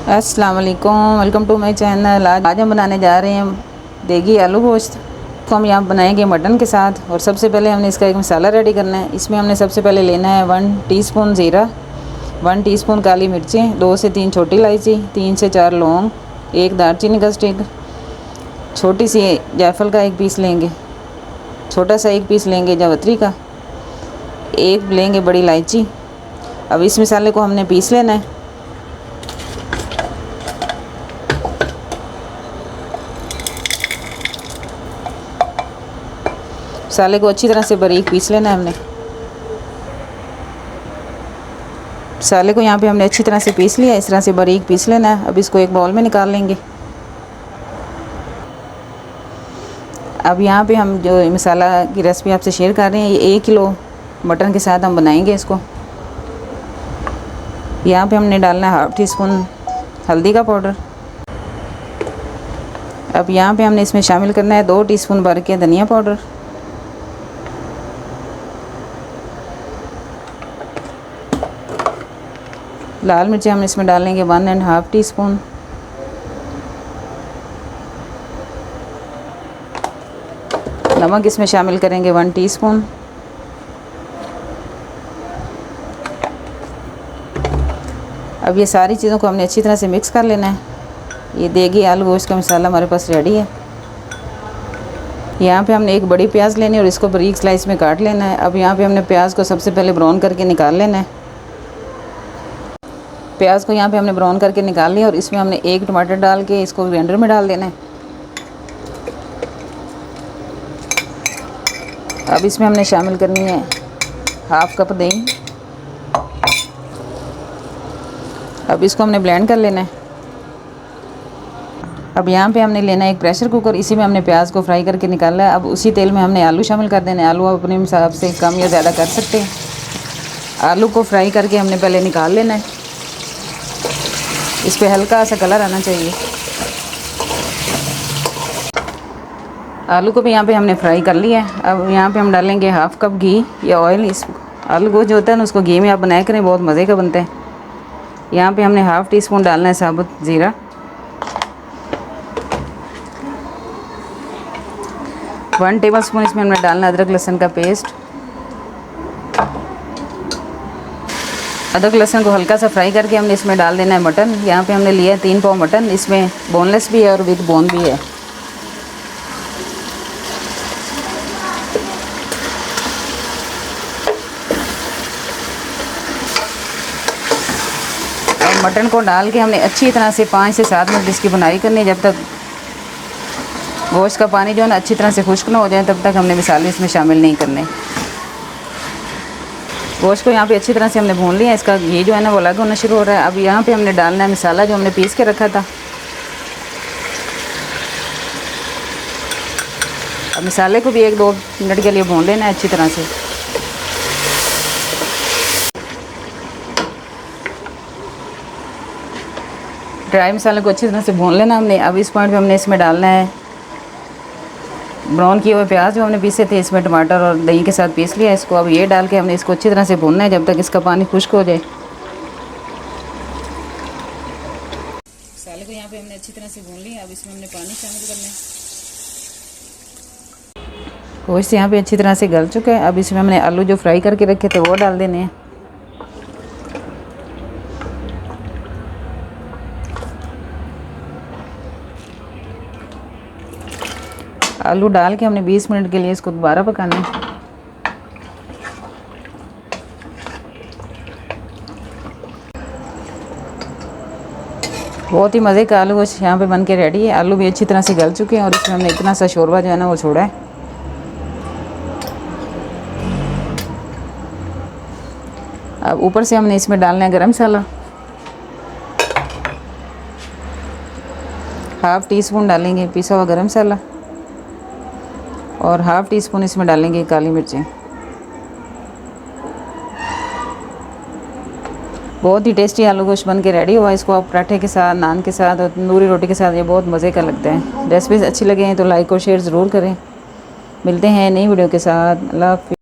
अस्सलाम वालेकुम, welcome to my channel. आज हम बनाने जा रहे हैं देगी आलू गोश्त को हम यहाँ बनाएंगे मटन के साथ। और सबसे पहले हमने इसका एक मसाला रेडी करना है। इसमें हमने सबसे पहले लेना है 1 टीस्पून ज़ीरा, 1 टीस्पून काली मिर्चें, 2 से 3 छोटी इलायची, 3 से 4 लौंग, 1 दालचीनी का स्टिक, छोटी सी जायफल का एक पीस लेंगे, छोटा सा एक पीस लेंगे जावित्री का, एक लेंगे बड़ी इलायची। अब इस मसाले को हमने पीस लेना है। मसाले को अच्छी तरह से बारीक पीस लेना है हमने। मसाले को यहाँ पे हमने अच्छी तरह से पीस लिया, इस तरह से बारीक पीस लेना है। अब इसको एक बाउल में निकाल लेंगे। अब यहाँ पे हम जो मसाला की रेसिपी आपसे शेयर कर रहे हैं, ये 1 किलो मटन के साथ हम बनाएंगे इसको। यहाँ पे हमने डालना है 1/2 टीस्पून हल्दी का पाउडर। अब यहाँ पे हमने इसमें शामिल करना है 2 टीस्पून भर के धनिया पाउडर, लाल मिर्चें हम इसमें डालेंगे 1.5 टीस्पून, नमक इसमें शामिल करेंगे 1 टीस्पून, अब ये सारी चीज़ों को हमने अच्छी तरह से मिक्स कर लेना है। ये देगी आलू गोश्त का मसाला हमारे पास रेडी है। यहाँ पे हमने एक बड़ी प्याज लेनी है और इसको बारीक स्लाइस में काट लेना है। अब यहाँ पे हमने प्याज को सबसे पहले ब्राउन करके निकाल लेना है। प्याज को यहाँ पे हमने ब्राउन करके निकाल लिया और इसमें हमने 1 टमाटर डाल के इसको ग्राइंडर में डाल देना है। अब इसमें हमने शामिल करनी है 1/2 कप दही। अब इसको हमने ब्लेंड कर लेना है। अब यहाँ पे हमने लेना है एक प्रेशर कुकर, इसी में हमने प्याज को फ्राई करके निकाला है। अब उसी तेल में हमने आलू शामिल कर देना है। आलू आप अपने हिसाब से कम या ज़्यादा कर सकते हैं। आलू को फ्राई करके हमने पहले निकाल लेना है। इस पर हल्का सा कलर आना चाहिए। आलू को भी यहाँ पे हमने फ्राई कर लिया है। अब यहाँ पे हम डालेंगे 1/2 कप घी या ऑयल। इस आलू गोश्त जो होता है ना, उसको घी में आप बनाया करें, बहुत मज़े का बनता है। यहाँ पे हमने 1/2 टीस्पून डालना है साबुत ज़ीरा, 1 टेबलस्पून इसमें हमने डालना अदरक लहसुन का पेस्ट। अदरक लहसुन को हल्का सा फ्राई करके हमने इसमें डाल देना है मटन। यहाँ पे हमने लिया है 3 पाव मटन। इसमें बोनलेस भी है और विद बोन भी है। और मटन को डाल के हमने अच्छी तरह से 5 से 7 मिनट इसकी बुनाई करनी है। जब तक गोश्त का पानी जो है ना अच्छी तरह से खुश्क ना हो जाए, तब तक हमने मसाले इसमें शामिल नहीं करने। गोश्त को यहाँ पे अच्छी तरह से हमने भून लिया। इसका घी जो है ना वो अलग होना शुरू हो रहा है। अब यहाँ पे हमने डालना है मसाला जो हमने पीस के रखा था। अब मसाले को भी 1-2 मिनट के लिए भून लेना है अच्छी तरह से। ड्राई मसाले को अच्छी तरह से भून लेना हमने। अब इस पॉइंट पे हमने इसमें डालना है ब्राउन किए हुए प्याज जो हमने पीसे थे। इसमें टमाटर और दही के साथ पीस लिया इसको। अब ये डाल के हमने इसको अच्छी तरह से भूनना है जब तक इसका पानी खुश्क हो जाए। मसाले को यहाँ पे हमने अच्छी तरह से भून लिया। अब इसमें हमने पानी शामिल करना है। गोश्त यहाँ पे अच्छी तरह से गल चुका है। अब इसमें हमने आलू जो फ्राई करके रखे थे वो डाल देने हैं। आलू डाल के हमने 20 मिनट के लिए इसको दोबारा पकाना है। बहुत ही मज़े का आलू गोश्त यहाँ पे बन के रेडी है। आलू भी अच्छी तरह से गल चुके हैं और इसमें हमने इतना सा शोरबा जो है ना वो छोड़ा है। अब ऊपर से हमने इसमें डालना है गरम मसाला, 1/2 टीस्पून डालेंगे पिसा हुआ गरम मसाला और 1/2 टीस्पून इसमें डालेंगे काली मिर्चें। बहुत ही टेस्टी आलू गोश्त बन के रेडी हुआ। इसको आप पराठे के साथ, नान के साथ और तंदूरी रोटी के साथ ये बहुत मज़े का लगता है। रेसिपीज़ अच्छी लगे हैं तो लाइक और शेयर ज़रूर करें। मिलते हैं नई वीडियो के साथ। अल्लाह हाफ़िज़।